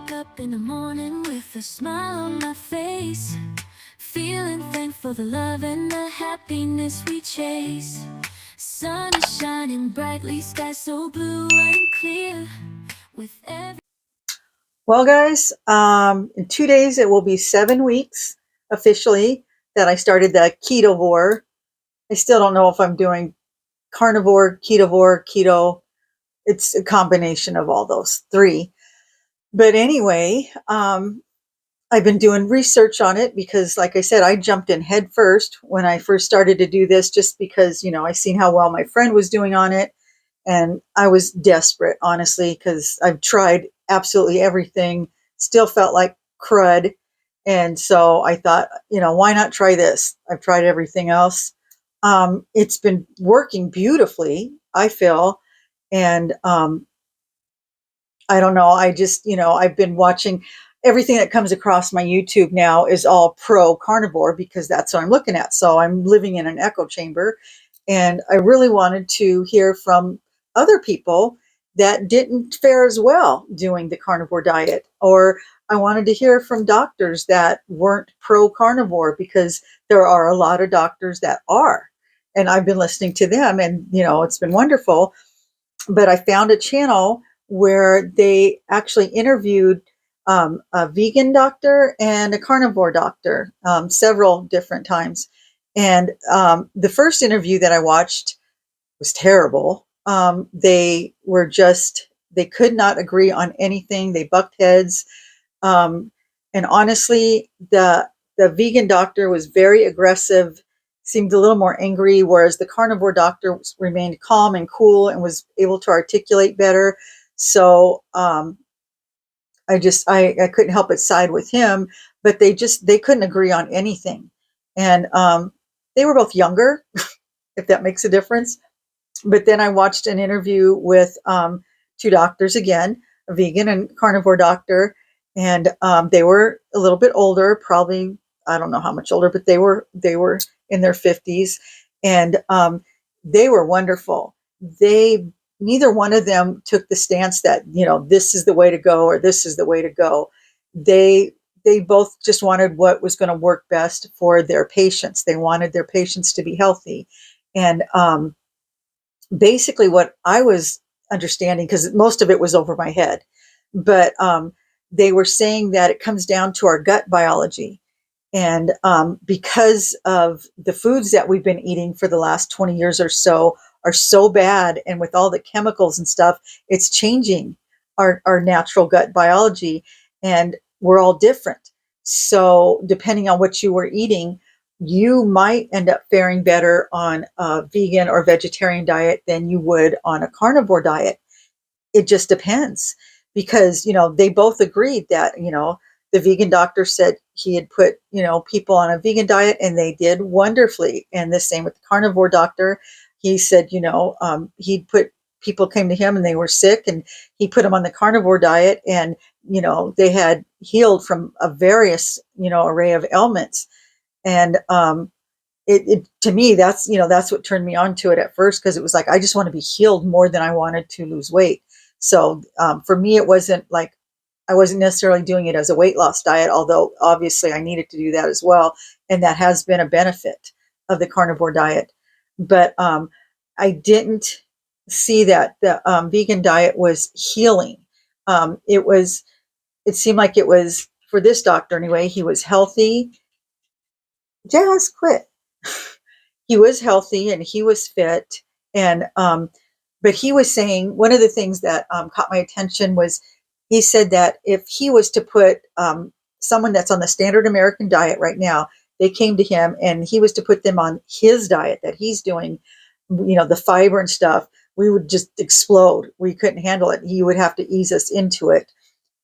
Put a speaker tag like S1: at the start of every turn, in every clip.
S1: wake up in the morning with a smile on my face, feeling thankful for the love and the happiness we chase. Sun is shining brightly, sky so blue and clear. With every
S2: Well, guys, in 2 days it will be 7 weeks officially that I started the Ketovore. I still don't know if I'm doing carnivore, keto. It's a combination of all those three. But anyway, I've been doing research on it because, like I said, I jumped in head first when I first started to do this, just because, I seen how well my friend was doing on it. And I was desperate, honestly, because I've tried absolutely everything, still felt like crud. And so I thought, why not try this? I've tried everything else. It's been working beautifully, I feel. And I don't know. I just, I've been watching everything that comes across my YouTube now is all pro carnivore because that's what I'm looking at. So I'm living in an echo chamber. And I really wanted to hear from other people that didn't fare as well doing the carnivore diet. Or I wanted to hear from doctors that weren't pro carnivore, because there are a lot of doctors that are. And I've been listening to them, and, it's been wonderful. But I found a channel where they actually interviewed a vegan doctor and a carnivore doctor several different times. And the first interview that I watched was terrible. They could not agree on anything. They bucked heads. And honestly, the vegan doctor was very aggressive, seemed a little more angry, whereas the carnivore doctor remained calm and cool and was able to articulate better. So I couldn't help but side with him, but they couldn't agree on anything. And they were both younger, if that makes a difference. But then I watched an interview with two doctors again, a vegan and carnivore doctor, and they were a little bit older, probably, I don't know how much older, but they were in their 50s, and they were wonderful. They Neither one of them took the stance that, this is the way to go or this is the way to go. They both just wanted what was going to work best for their patients. They wanted their patients to be healthy. And basically what I was understanding, because most of it was over my head, but they were saying that it comes down to our gut biology. And because of the foods that we've been eating for the last 20 years or so are so bad, and with all the chemicals and stuff, it's changing our natural gut biology, and we're all different. So depending on what you were eating, you might end up faring better on a vegan or vegetarian diet than you would on a carnivore diet. It just depends, because, they both agreed that, the vegan doctor said he had put, people on a vegan diet and they did wonderfully. And the same with the carnivore doctor. He said, he'd put people came to him and they were sick, and he put them on the carnivore diet, and, they had healed from a various, array of ailments. And it to me, that's what turned me on to it at first, because it was like, I just want to be healed more than I wanted to lose weight. So for me, it wasn't like I wasn't necessarily doing it as a weight loss diet, although obviously I needed to do that as well. And that has been a benefit of the carnivore diet. But I didn't see that the vegan diet was healing. It seemed like it was, for this doctor anyway, he was healthy. Jazz, quit. He was healthy and he was fit. And, but he was saying, one of the things that caught my attention was, he said that if he was to put someone that's on the standard American diet right now, they came to him and he was to put them on his diet that he's doing, the fiber and stuff, we would just explode. We couldn't handle it. He would have to ease us into it.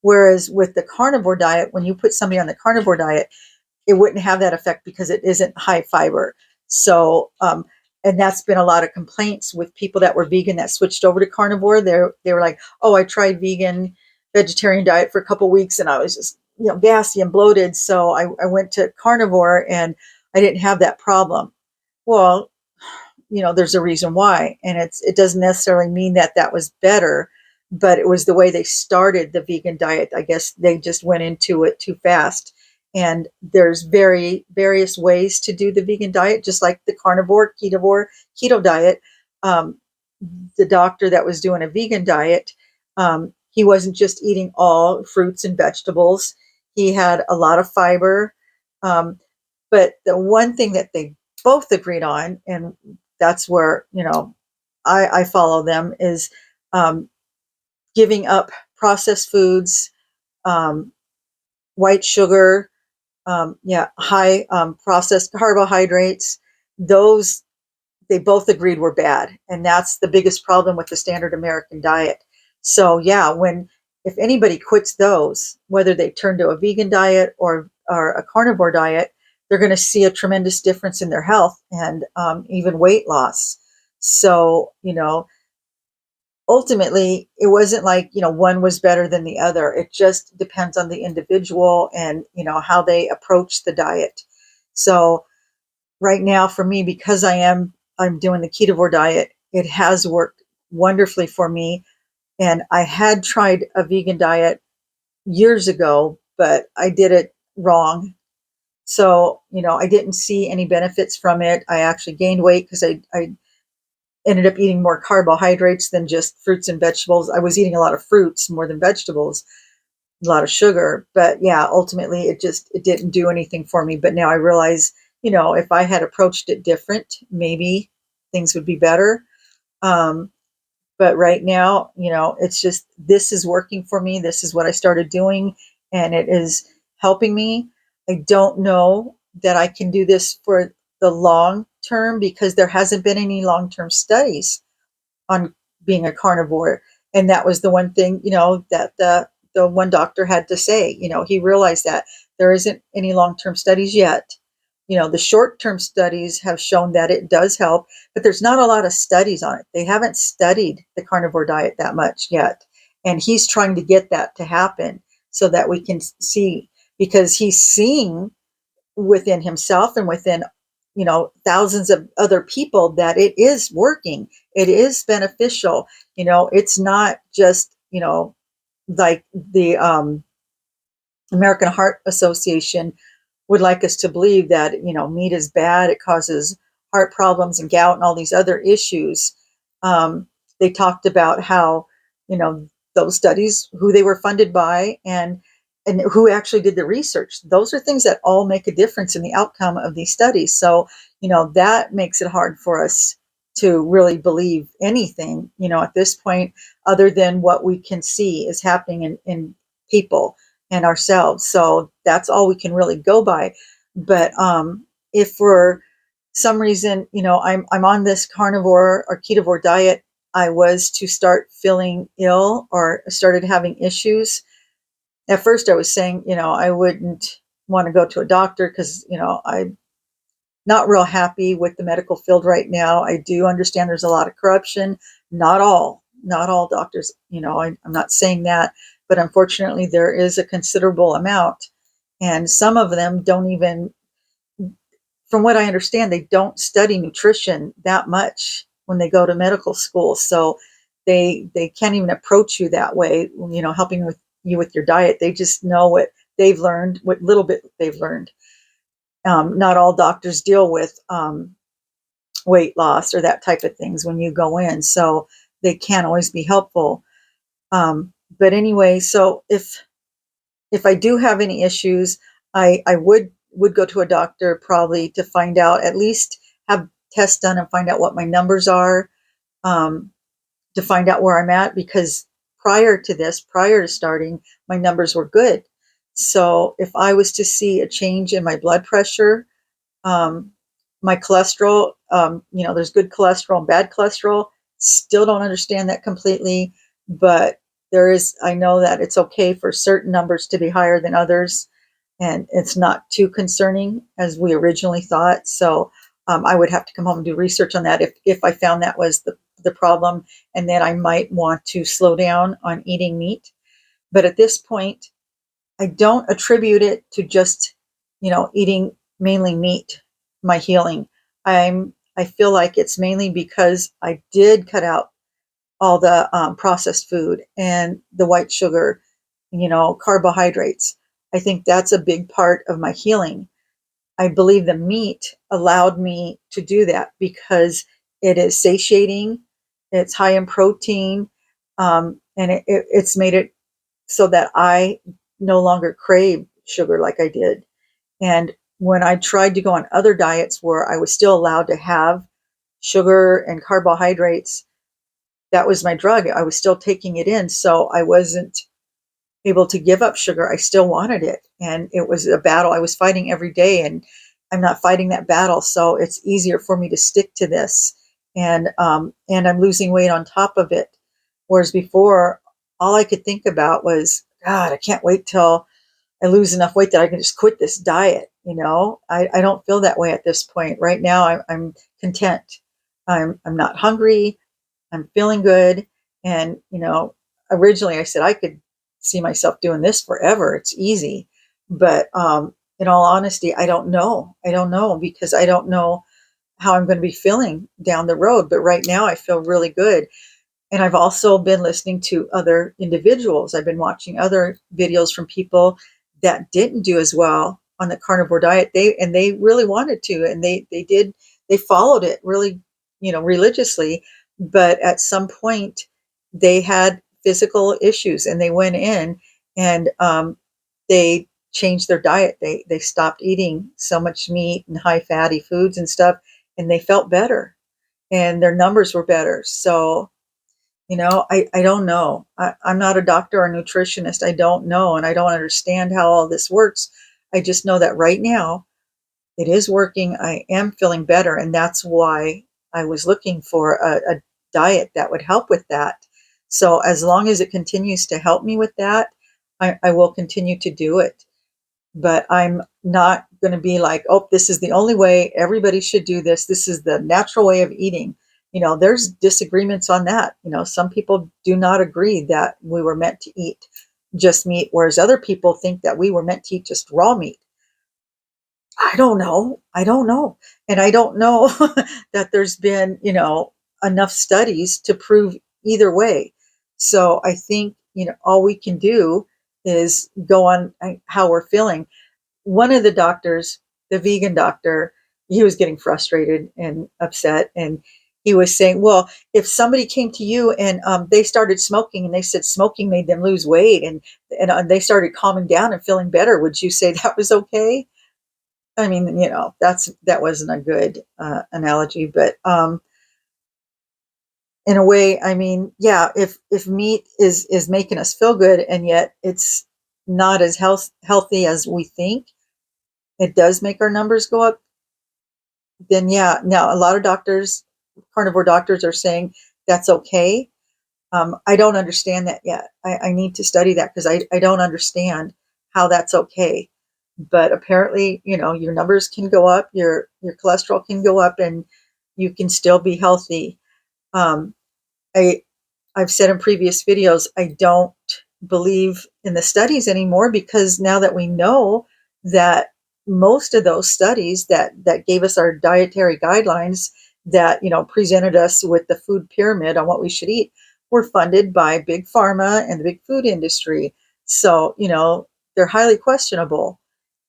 S2: Whereas with the carnivore diet, when you put somebody on the carnivore diet, it wouldn't have that effect because it isn't high fiber. So, and that's been a lot of complaints with people that were vegan that switched over to carnivore. They were like, oh, I tried vegetarian diet for a couple of weeks and I was just, gassy and bloated. So I went to carnivore and I didn't have that problem. Well, there's a reason why. And it doesn't necessarily mean that that was better, but it was the way they started the vegan diet. I guess they just went into it too fast. And there's various ways to do the vegan diet, just like the carnivore, ketovore, keto diet. Um, the doctor that was doing a vegan diet, he wasn't just eating all fruits and vegetables. He had a lot of fiber. Um, but the one thing that they both agreed on, and that's where, I follow them, is um, giving up processed foods, um, white sugar, high processed carbohydrates. Those they both agreed were bad, and that's the biggest problem with the standard American diet. So yeah, when if anybody quits those, whether they turn to a vegan diet or a carnivore diet, they're going to see a tremendous difference in their health and even weight loss. So ultimately it wasn't like one was better than the other. It just depends on the individual and how they approach the diet. So right now for me, because I'm doing the ketovore diet, it has worked wonderfully for me. And I had tried a vegan diet years ago, but I did it wrong. So I didn't see any benefits from it. I actually gained weight because I ended up eating more carbohydrates than just fruits and vegetables. I was eating a lot of fruits more than vegetables, a lot of sugar. But yeah, ultimately it didn't do anything for me. But now I realize, if I had approached it different, maybe things would be better. Um, but right now, it's just, this is working for me. This is what I started doing, and it is helping me. I don't know that I can do this for the long term because there hasn't been any long term studies on being a carnivore. And that was the one thing, that the one doctor had to say. He realized that there isn't any long-term studies yet. The short-term studies have shown that it does help, but there's not a lot of studies on it. They haven't studied the carnivore diet that much yet. And he's trying to get that to happen so that we can see, because he's seeing within himself and within thousands of other people that it is working, it is beneficial. It's not just like the American Heart Association would like us to believe that meat is bad, it causes heart problems and gout and all these other issues. They talked about how you know those studies, who they were funded by, and who actually did the research. Those are things that all make a difference in the outcome of these studies. So that makes it hard for us to really believe anything at this point, other than what we can see is happening in people and ourselves. So that's all we can really go by. But if for some reason, I'm on this carnivore or ketovore diet, I was to start feeling ill or started having issues. At first I was saying, I wouldn't want to go to a doctor because, I'm not real happy with the medical field right now. I do understand there's a lot of corruption. Not all doctors, I'm not saying that, but unfortunately there is a considerable amount. And some of them don't even, from what I understand, they don't study nutrition that much when they go to medical school. So they can't even approach you that way, helping with you with your diet. They just know what they've learned, what little bit they've learned. Not all doctors deal with weight loss or that type of things when you go in, so they can't always be helpful. But anyway, so if I do have any issues, I would go to a doctor probably to find out, at least have tests done and find out what my numbers are, um, to find out where I'm at, because prior to starting, my numbers were good. So if I was to see a change in my blood pressure, um, my cholesterol, there's good cholesterol and bad cholesterol. Still don't understand that completely, but I know that it's okay for certain numbers to be higher than others, and it's not too concerning as we originally thought. So I would have to come home and do research on that if I found that was the problem, and then I might want to slow down on eating meat. But at this point, I don't attribute it to just, eating mainly meat, my healing. I feel like it's mainly because I did cut out all the processed food and the white sugar, carbohydrates. I think that's a big part of my healing. I believe the meat allowed me to do that because it is satiating, it's high in protein, and it's made it so that I no longer crave sugar like I did. And when I tried to go on other diets where I was still allowed to have sugar and carbohydrates, that was my drug. I was still taking it in. So I wasn't able to give up sugar. I still wanted it. And it was a battle I was fighting every day. And I'm not fighting that battle. So it's easier for me to stick to this. And I'm losing weight on top of it. Whereas before, all I could think about was, God, I can't wait till I lose enough weight that I can just quit this diet. I don't feel that way at this point. Right now, I'm content. I'm not hungry. I'm feeling good. And, originally I said I could see myself doing this forever. It's easy. But in all honesty, I don't know. I don't know because I don't know how I'm going to be feeling down the road. But right now I feel really good. And I've also been listening to other individuals. I've been watching other videos from people that didn't do as well on the carnivore diet. They really wanted to, and they followed it really, religiously. But at some point, they had physical issues, and they went in and they changed their diet. They stopped eating so much meat and high fatty foods and stuff, and they felt better, and their numbers were better. So I don't know. I'm not a doctor or a nutritionist. I don't know. And I don't understand how all this works. I just know that right now it is working. I am feeling better. And that's why I was looking for a diet that would help with that. So as long as it continues to help me with that, I will continue to do it. But I'm not going to be like, oh, this is the only way. Everybody should do this. This is the natural way of eating. There's disagreements on that. Some people do not agree that we were meant to eat just meat, whereas other people think that we were meant to eat just raw meat. I don't know. I don't know. And I don't know that there's been, enough studies to prove either way. So I think, all we can do is go on how we're feeling. One of the doctors, the vegan doctor, he was getting frustrated and upset. And he was saying, well, if somebody came to you and they started smoking and they said smoking made them lose weight and they started calming down and feeling better, would you say that was okay? I mean, that wasn't a good analogy, but in a way, I mean, yeah, if meat is making us feel good and yet it's not as healthy as we think, it does make our numbers go up, then yeah. Now, a lot of doctors, carnivore doctors, are saying that's okay. I don't understand that yet. I need to study that because I don't understand how that's okay. But apparently, your numbers can go up, your cholesterol can go up, and you can still be healthy. Um, I I've said in previous videos, I don't believe in the studies anymore because now that we know that most of those studies that gave us our dietary guidelines that presented us with the food pyramid on what we should eat were funded by big pharma and the big food industry. So they're highly questionable,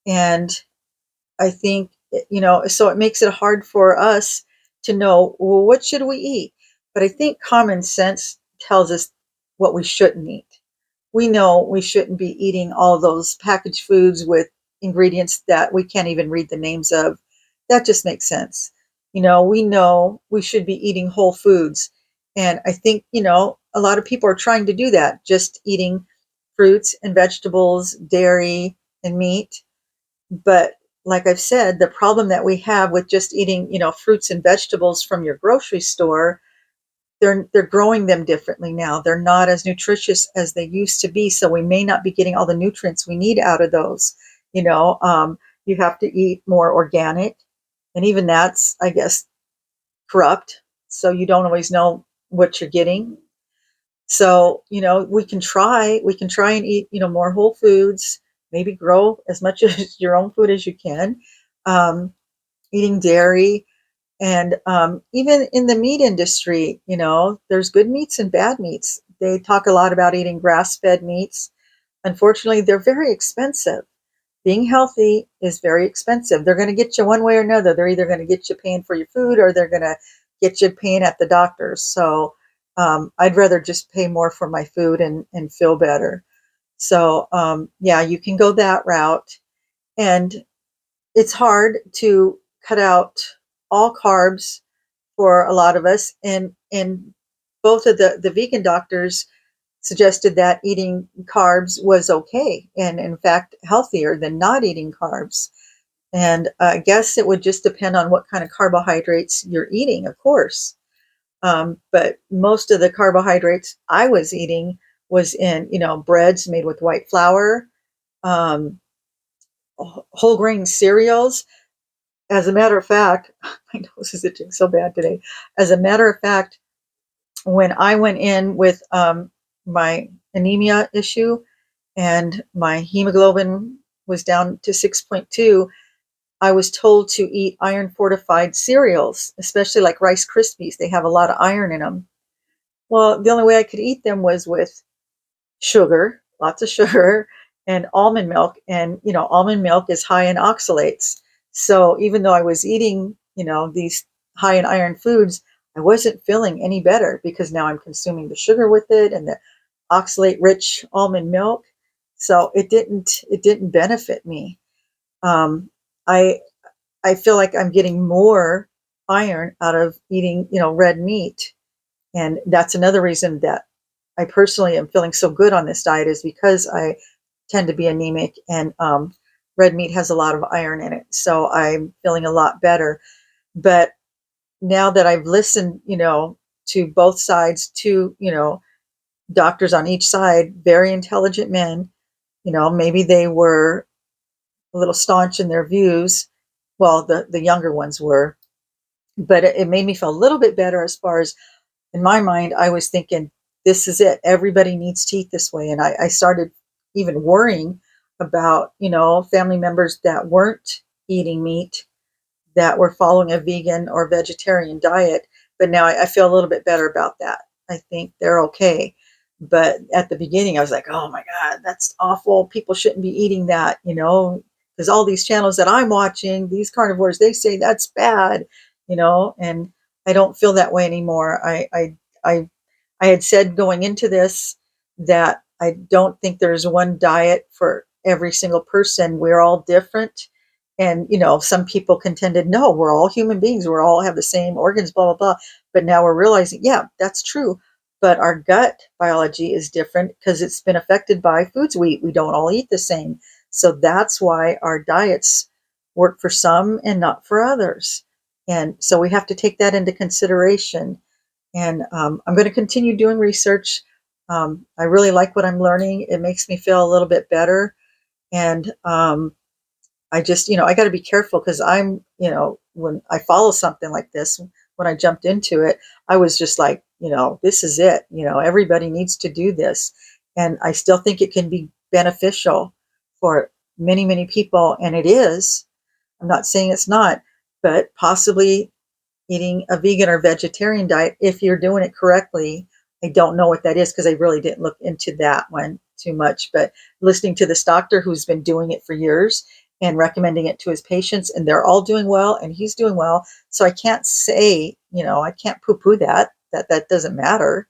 S2: and I think, so it makes it hard for us to know, well, what should we eat? But I think common sense tells us what we shouldn't eat. We know we shouldn't be eating all those packaged foods with ingredients that we can't even read the names of. That just makes sense. We know we should be eating whole foods. And I think, a lot of people are trying to do that, just eating fruits and vegetables, dairy and meat. But like I've said, the problem that we have with just eating, fruits and vegetables from your grocery store, they're growing them differently now. They're not as nutritious as they used to be, so we may not be getting all the nutrients we need out of those. You have to eat more organic, and even that's, I guess, corrupt. So you don't always know what you're getting. So, we can try and eat, more whole foods, maybe grow as much as your own food as you can. Um, Eating dairy. And even in the meat industry, there's good meats and bad meats. They talk a lot about eating grass-fed meats. Unfortunately, they're very expensive. Being healthy is very expensive. They're going to get you one way or another. They're either going to get you paying for your food, or they're going to get you paying at the doctor's. So I'd rather just pay more for my food and feel better. So yeah, you can go that route. And it's hard to cut out all carbs for a lot of us. And both of the vegan doctors suggested that eating carbs was okay, and in fact healthier than not eating carbs. And I guess it would just depend on what kind of carbohydrates you're eating, of course. But most of the carbohydrates I was eating was in, breads made with white flour, um, whole grain cereals. As a matter of fact, my nose is itching so bad today. As a matter of fact, when I went in with my anemia issue and my hemoglobin was down to 6.2, I was told to eat iron fortified cereals, especially like Rice Krispies. They have a lot of iron in them. Well, the only way I could eat them was with sugar, lots of sugar, and almond milk. And, almond milk is high in oxalates. So even though I was eating, these high in iron foods, I wasn't feeling any better because now I'm consuming the sugar with it and the oxalate rich almond milk. So it didn't benefit me. Um, I, I feel like I'm getting more iron out of eating, red meat. And that's another reason that I personally am feeling so good on this diet, is because I tend to be anemic, and red meat has a lot of iron in it. So I'm feeling a lot better. But now that I've listened, to both sides, to, doctors on each side, very intelligent men, maybe they were a little staunch in their views. Well, the younger ones were, but it made me feel a little bit better. As far as, in my mind, I was thinking, this is it. Everybody needs to eat this way. And I started even worrying about, family members that weren't eating meat, that were following a vegan or vegetarian diet. But now I feel a little bit better about that. I think they're okay. But at the beginning, I was like, oh my God, that's awful. People shouldn't be eating that, because all these channels that I'm watching, these carnivores, they say that's bad, and I don't feel that way anymore. I, I had said going into this that I don't think there's one diet for every single person. We're all different. And, some people contended, no, we're all human beings. We're all have the same organs, blah, blah, blah. But now we're realizing, yeah, that's true. But our gut biology is different because it's been affected by foods we eat. We don't all eat the same. So that's why our diets work for some and not for others. And so we have to take that into consideration. And I'm going to continue doing research. I really like what I'm learning. It makes me feel a little bit better. And I just, I got to be careful because I'm, when I follow something like this, when I jumped into it, I was just like, this is it. Everybody needs to do this. And I still think it can be beneficial for many, many people. And it is. I'm not saying it's not, but possibly eating a vegan or vegetarian diet, if you're doing it correctly. I don't know what that is because I really didn't look into that one too much, but listening to this doctor who's been doing it for years and recommending it to his patients, and they're all doing well and he's doing well. So I can't say, I can't poo-poo that doesn't matter.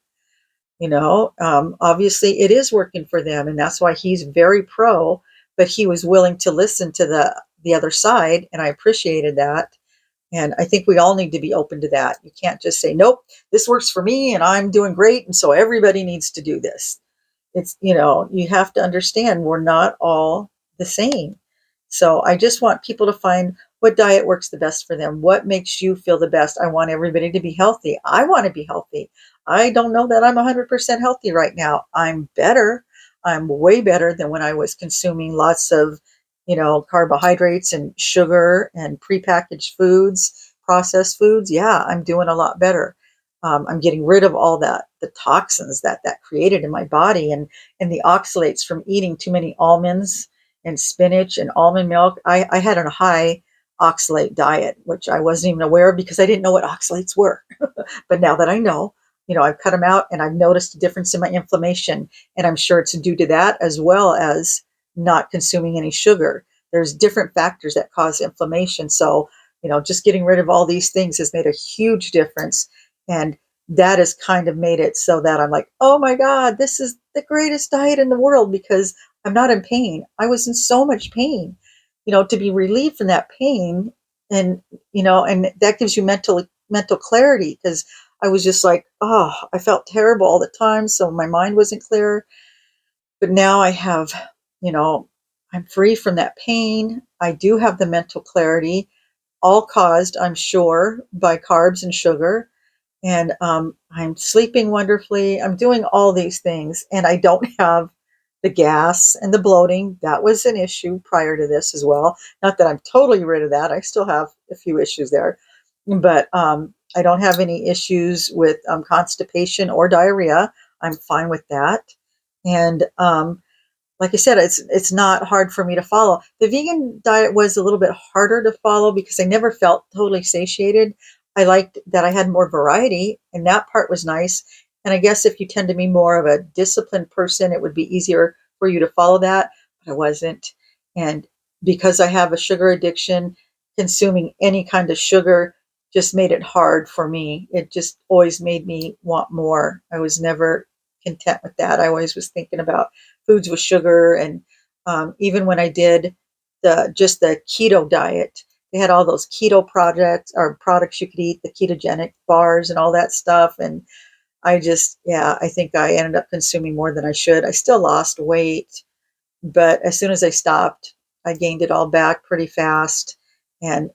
S2: Obviously it is working for them, and that's why he's very pro, but he was willing to listen to the other side, and I appreciated that. And I think we all need to be open to that. You can't just say, nope, this works for me and I'm doing great, and so everybody needs to do this. It's, you have to understand we're not all the same. So I just want people to find what diet works the best for them. What makes you feel the best? I want everybody to be healthy. I want to be healthy. I don't know that I'm 100% healthy right now. I'm better. I'm way better than when I was consuming lots of, carbohydrates and sugar and prepackaged foods, processed foods. Yeah, I'm doing a lot better. I'm getting rid of all the toxins that created in my body, and the oxalates from eating too many almonds and spinach and almond milk. I had a high oxalate diet, which I wasn't even aware of because I didn't know what oxalates were. But now that I know, I've cut them out and I've noticed a difference in my inflammation. And I'm sure it's due to that as well as not consuming any sugar. There's different factors that cause inflammation. So, just getting rid of all these things has made a huge difference. And that has kind of made it so that I'm like, oh my God, this is the greatest diet in the world because I'm not in pain. I was in so much pain, to be relieved from that pain. And, and that gives you mental clarity because I was just like, oh, I felt terrible all the time. So my mind wasn't clear. But now I have, I'm free from that pain. I do have the mental clarity, all caused, I'm sure, by carbs and sugar. And I'm sleeping wonderfully. I'm doing all these things, and I don't have the gas and the bloating. That was an issue prior to this as well. Not that I'm totally rid of that. I still have a few issues there, but I don't have any issues with constipation or diarrhea. I'm fine with that. And like I said, it's not hard for me to follow. The vegan diet was a little bit harder to follow because I never felt totally satiated. I liked that I had more variety, and that part was nice. And I guess if you tend to be more of a disciplined person, it would be easier for you to follow that. But I wasn't. And because I have a sugar addiction, consuming any kind of sugar just made it hard for me. It just always made me want more. I was never content with that. I always was thinking about foods with sugar. And even when I did the keto diet, they had all those keto projects or products you could eat, the ketogenic bars and all that stuff. And I think I ended up consuming more than I should. I still lost weight, but as soon as I stopped, I gained it all back pretty fast. And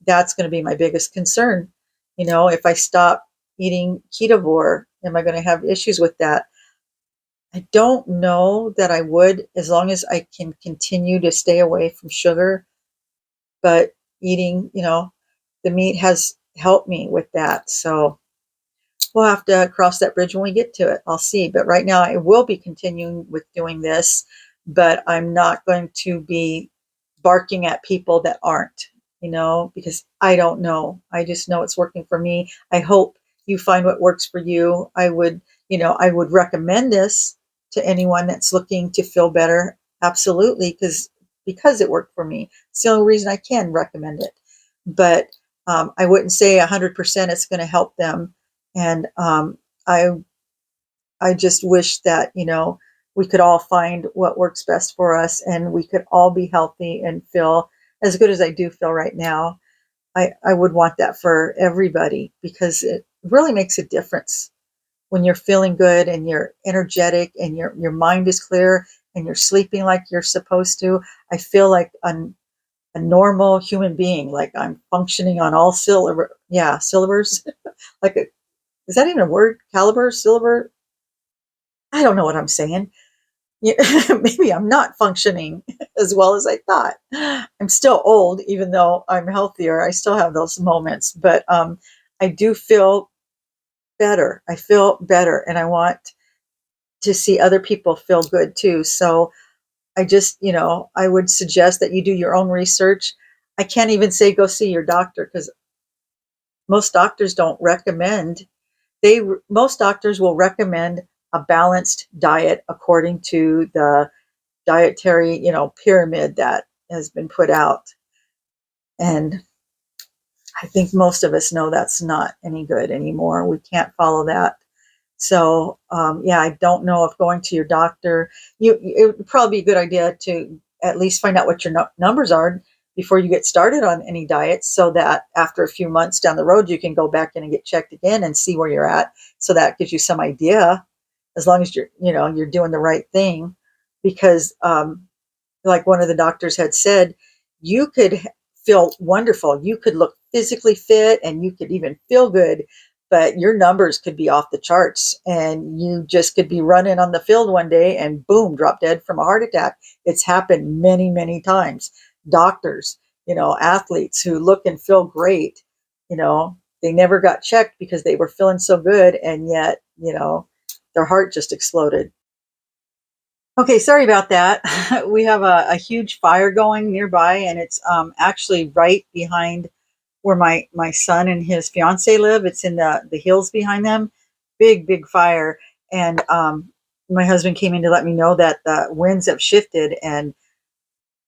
S2: that's going to be my biggest concern. If I stop eating Ketovore, am I going to have issues with that? I don't know that I would, as long as I can continue to stay away from sugar. But eating, the meat has helped me with that. So we'll have to cross that bridge when we get to it. I'll see. But right now, I will be continuing with doing this, but I'm not going to be barking at people that aren't, because I don't know. I just know it's working for me. I hope you find what works for you. I would recommend this to anyone that's looking to feel better. Absolutely, because it worked for me. It's the only reason I can recommend it. But I wouldn't say 100% it's going to help them. And I I just wish that we could all find what works best for us, and we could all be healthy and feel as good as I do feel right now. I would want that for everybody because it really makes a difference when you're feeling good and you're energetic and your mind is clear and you're sleeping like you're supposed to. I feel like a normal human being, like I'm functioning on all cylinders. Like is that even a word? Caliber, silver? I don't know what I'm saying. Yeah, maybe I'm not functioning as well as I thought. I'm still old, even though I'm healthier. I still have those moments, but I do feel better. I feel better, and I want to see other people feel good too. So I would suggest that you do your own research. I can't even say go see your doctor because most doctors don't recommend. Most doctors will recommend a balanced diet according to the dietary, pyramid that has been put out. And I think most of us know that's not any good anymore. We can't follow that. So, I don't know if going to your doctor, it would probably be a good idea to at least find out what your numbers are before you get started on any diet so that after a few months down the road, you can go back in and get checked again and see where you're at. So that gives you some idea as long as you're doing the right thing because, like one of the doctors had said, you could feel wonderful. You could look physically fit and you could even feel good, but your numbers could be off the charts and you just could be running on the field one day and boom, drop dead from a heart attack. It's happened many, many times. Doctors, athletes who look and feel great, they never got checked because they were feeling so good. And yet, their heart just exploded. Okay, sorry about that. We have a huge fire going nearby, and it's actually right behind where my son and his fiance live. It's in the hills behind them. Big fire, and my husband came in to let me know that the winds have shifted and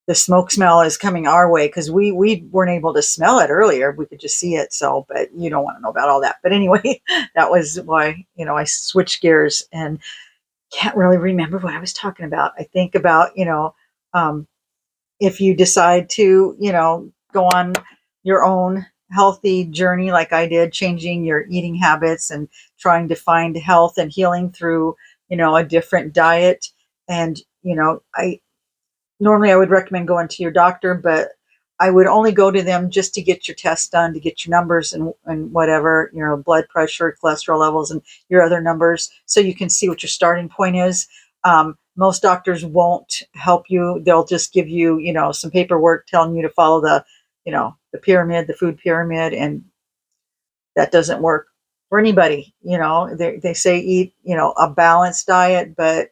S2: the smoke smell is coming our way because we weren't able to smell it earlier. We could just see it. So, but you don't want to know about all that. But anyway, that was why I switched gears and can't really remember what I was talking about. I think about, um, if you decide to, go on your own healthy journey like I did, changing your eating habits and trying to find health and healing through, a different diet. And, I normally I would recommend going to your doctor, but I would only go to them just to get your tests done, to get your numbers and whatever, blood pressure, cholesterol levels, and your other numbers, so you can see what your starting point is. Most doctors won't help you. They'll just give you, some paperwork telling you to follow the pyramid, the food pyramid, and that doesn't work for anybody. They say eat, a balanced diet, but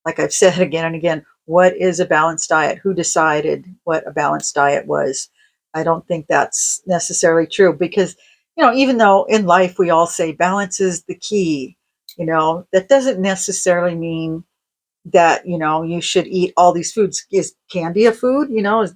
S2: like I've said again and again, what is a balanced diet? Who decided what a balanced diet was? I don't think that's necessarily true because, even though in life we all say balance is the key, that doesn't necessarily mean that, you should eat all these foods. Is candy a food?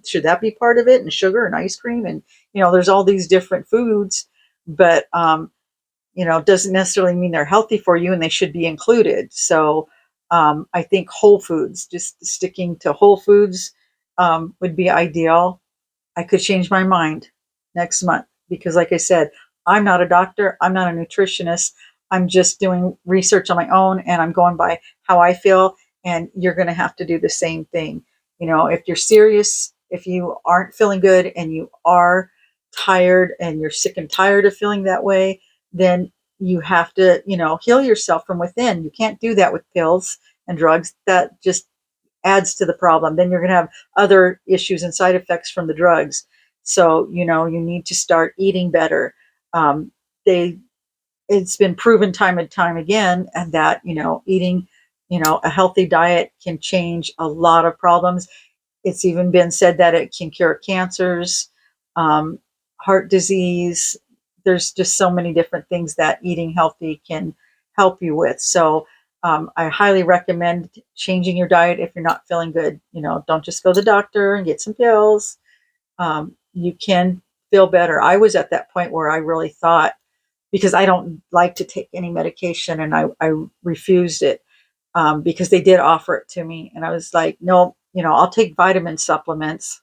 S2: Should that be part of it? And sugar and ice cream and, there's all these different foods, but doesn't necessarily mean they're healthy for you and they should be included. So I think whole foods, just sticking to whole foods would be ideal. I could change my mind next month because, like I said, I'm not a doctor, I'm not a nutritionist. I'm just doing research on my own and I'm going by how I feel. And you're going to have to do the same thing. If you're serious, if you aren't feeling good and you are tired and you're sick and tired of feeling that way, then you have to, heal yourself from within. You can't do that with pills and drugs. That just adds to the problem. Then you're going to have other issues and side effects from the drugs. So, you need to start eating better. Um, they, it's been proven time and time again, and that, eating, a healthy diet can change a lot of problems. It's even been said that it can cure cancers, um, heart disease. There's just so many different things that eating healthy can help you with. So I highly recommend changing your diet if you're not feeling good. Don't just go to the doctor and get some pills. You can feel better. I was at that point where I really thought, because I don't like to take any medication and I refused it because they did offer it to me. And I was like, no, I'll take vitamin supplements.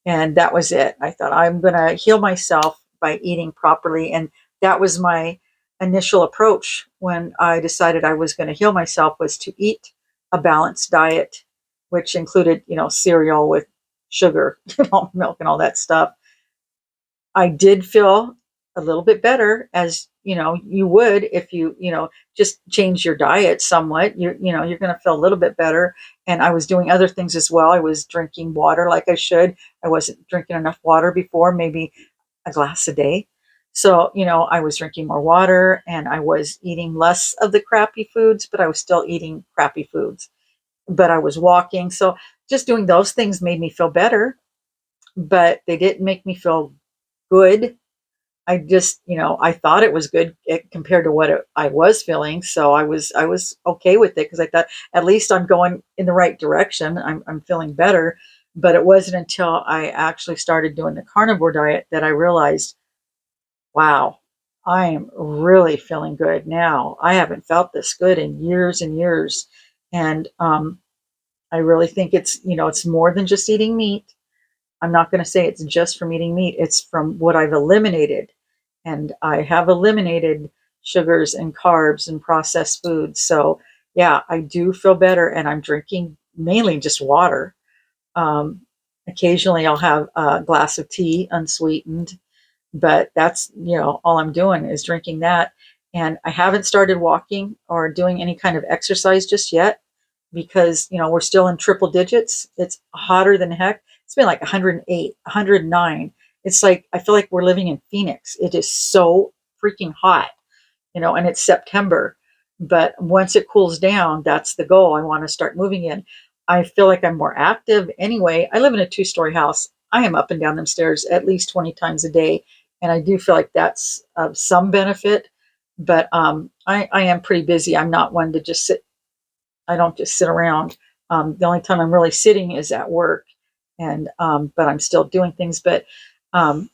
S2: And that was it. I thought I'm going to heal myself by eating properly. And that was my initial approach when I decided I was going to heal myself, was to eat a balanced diet, which included, cereal with sugar, milk and all that stuff. I did feel a little bit better, as you would if you just change your diet somewhat. You're going to feel a little bit better. And I was doing other things as well. I was drinking water like I should. I wasn't drinking enough water before, maybe a glass a day. So, I was drinking more water and I was eating less of the crappy foods, but I was still eating crappy foods. But I was walking. So just doing those things made me feel better, but they didn't make me feel good. I just, I thought it was good compared to what I was feeling. So I was okay with it because I thought at least I'm going in the right direction. I'm feeling better. But it wasn't until I actually started doing the carnivore diet that I realized, wow, I am really feeling good now. I haven't felt this good in years and years. And I really think it's more than just eating meat. I'm not going to say it's just from eating meat. It's from what I've eliminated. And I have eliminated sugars and carbs and processed foods. So, yeah, I do feel better. And I'm drinking mainly just water. Um, Occasionally, I'll have a glass of tea unsweetened, but that's, all I'm doing is drinking that. And I haven't started walking or doing any kind of exercise just yet because, we're still in triple digits. It's hotter than heck. It's been like 108, 109. It's like, I feel like we're living in Phoenix. It is so freaking hot, and it's September. But once it cools down, that's the goal. I want to start moving in. I feel like I'm more active anyway. I live in a 2-story house. I am up and down them stairs at least 20 times a day. And I do feel like that's of some benefit. But I am pretty busy. I'm not one to just sit. I don't just sit around. The only time I'm really sitting is at work, and but I'm still doing things. But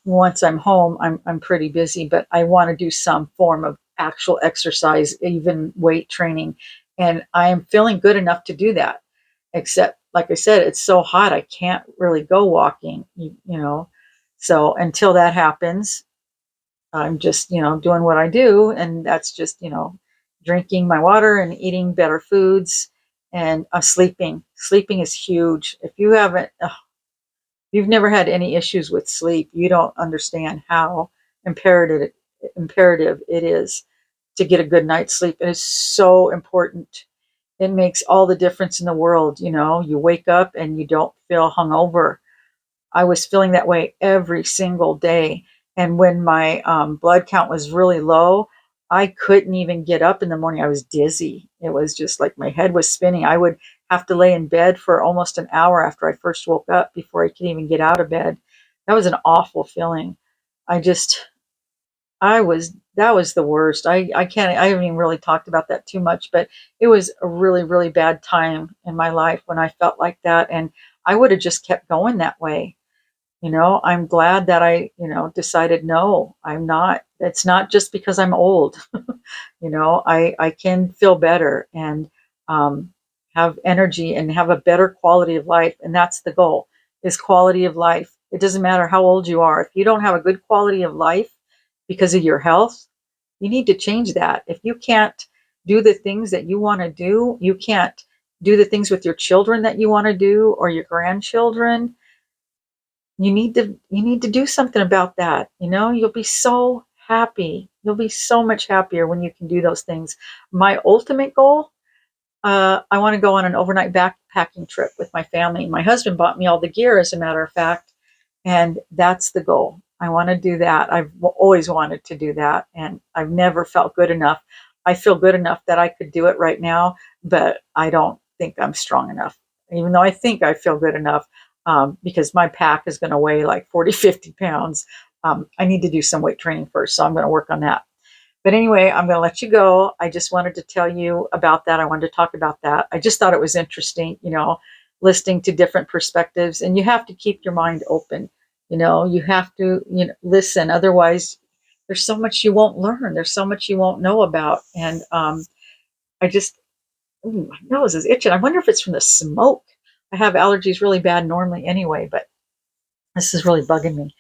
S2: once I'm home, I'm pretty busy. But I want to do some form of actual exercise, even weight training, and I am feeling good enough to do that. Except, like I said, it's so hot I can't really go walking. You know, so until that happens, I'm just, doing what I do. And that's just, drinking my water and eating better foods and sleeping. Sleeping is huge. If you haven't, you've never had any issues with sleep, you don't understand how imperative, imperative it is to get a good night's sleep. It is so important. It makes all the difference in the world. You wake up and you don't feel hungover. I was feeling that way every single day. And when my blood count was really low, I couldn't even get up in the morning. I was dizzy. It was just like my head was spinning. I would have to lay in bed for almost an hour after I first woke up before I could even get out of bed. That was an awful feeling. I just, that was the worst. I haven't even really talked about that too much, but it was a really, really bad time in my life when I felt like that. And I would have just kept going that way. I'm glad that I, decided no, I'm not. It's not just because I'm old. I can feel better and have energy and have a better quality of life. And that's the goal, is quality of life. It doesn't matter how old you are. If you don't have a good quality of life because of your health, you need to change that. If you can't do the things that you want to do, you can't do the things with your children that you want to do or your grandchildren. You need to do something about that. You'll be so happy. You'll be so much happier when you can do those things. My ultimate goal, I want to go on an overnight backpacking trip with my family. My husband bought me all the gear, as a matter of fact, and that's the goal. I want to do that. I've always wanted to do that, and I've never felt good enough. I feel good enough that I could do it right now, but I don't think I'm strong enough, even though I think I feel good enough, because my pack is going to weigh like 40, 50 pounds. I need to do some weight training first, so I'm going to work on that. But anyway, I'm going to let you go. I just wanted to tell you about that. I wanted to talk about that. I just thought it was interesting, listening to different perspectives. And you have to keep your mind open. You have to, listen. Otherwise, there's so much you won't learn. There's so much you won't know about. And I just, ooh, my nose is itching. I wonder if it's from the smoke. I have allergies really bad normally anyway, but this is really bugging me.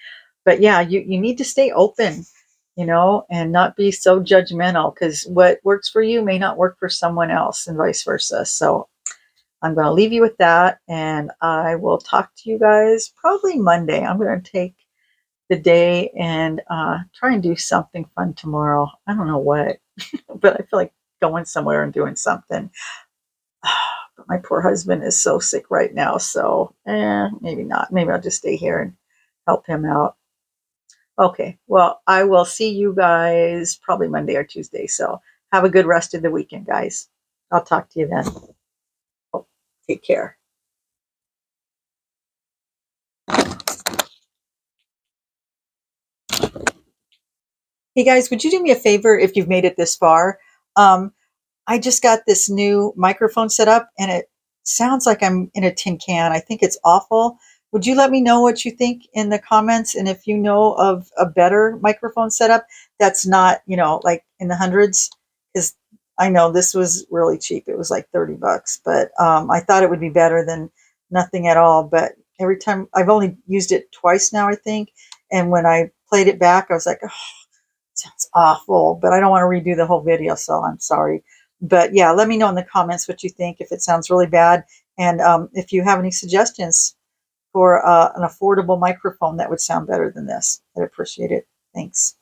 S2: But yeah, you need to stay open, and not be so judgmental, because what works for you may not work for someone else and vice versa. So I'm going to leave you with that, and I will talk to you guys probably Monday. I'm going to take the day and try and do something fun tomorrow. I don't know what, but I feel like going somewhere and doing something. But my poor husband is so sick right now, so maybe not. Maybe I'll just stay here and help him out. Okay, well, I will see you guys probably Monday or Tuesday. So have a good rest of the weekend, guys. I'll talk to you then. Oh, take care. Hey guys, would you do me a favor if you've made it this far? Um, I just got this new microphone set up and it sounds like I'm in a tin can. I think it's awful. Would you let me know what you think in the comments? And if you know of a better microphone setup that's not, like in the hundreds, because I know this was really cheap. It was like $30, but I thought it would be better than nothing at all. But every time I've only used it twice now, I think. And when I played it back, I was like, oh, sounds awful, but I don't want to redo the whole video, so I'm sorry. But yeah, let me know in the comments what you think, if it sounds really bad, and if you have any suggestions for an affordable microphone that would sound better than this. I'd appreciate it. Thanks.